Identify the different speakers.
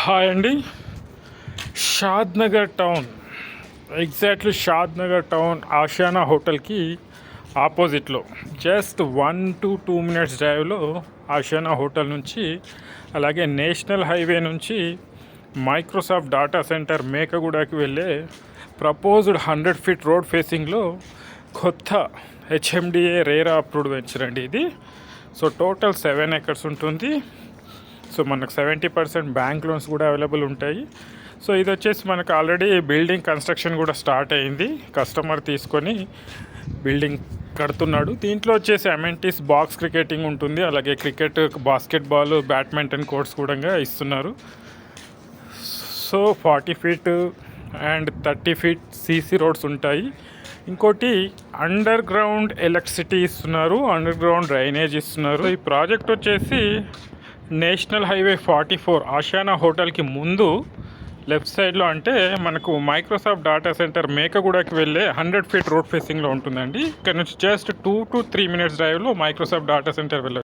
Speaker 1: Hi అండి. Shadnagar town, exactly Shadnagar town Ashana హోటల్కి ఆపోజిట్లో జస్ట్ 1 to 2 minutes డ్రైవ్లో ఆషానా హోటల్ నుంచి, అలాగే నేషనల్ హైవే నుంచి మైక్రోసాఫ్ట్ డేటా సెంటర్ మేకగూడకి వెళ్ళే ప్రపోజ్డ్ 100 feet రోడ్ ఫేసింగ్లో కొత్త హెచ్ఎండిఏ రేరా అప్రూవ్డ్ వెంచర్ అండి ఇది. సో టోటల్ 7 acres ఉంటుంది. సో మనకు 70% బ్యాంక్ లోన్స్ కూడా అవైలబుల్ ఉంటాయి. సో ఇది వచ్చేసి మనకు ఆల్రెడీ బిల్డింగ్ కన్స్ట్రక్షన్ కూడా స్టార్ట్ అయింది. కస్టమర్ తీసుకొని బిల్డింగ్ కడుతున్నాడు. దీంట్లో వచ్చేసి అమెంటీస్ బాక్స్ క్రికెటింగ్ ఉంటుంది, అలాగే క్రికెట్, బాస్కెట్బాల్, బ్యాడ్మింటన్ కోర్ట్స్ కూడా ఇస్తున్నారు. So 40 feet and 30 feet CC roads ఉంటాయి. ఇంకోటి అండర్ గ్రౌండ్ ఎలక్ట్రిసిటీ ఇస్తున్నారు, అండర్ గ్రౌండ్ డ్రైనేజ్ ఇస్తున్నారు. ఈ ప్రాజెక్ట్ వచ్చేసి నేషనల్ హైవే 44 ఆషానా హోటల్కి ముందు లెఫ్ట్ సైడ్లో, అంటే మనకు మైక్రోసాఫ్ట్ డేటా సెంటర్ మేకగూడకి వెళ్ళే 100 feet రోడ్ ఫేసింగ్లో ఉంటుందండి. ఇక్కడ నుంచి జస్ట్ 2 to 3 minutes డ్రైవ్లో మైక్రోసాఫ్ట్ డేటా సెంటర్ వెళ్ళచ్చు.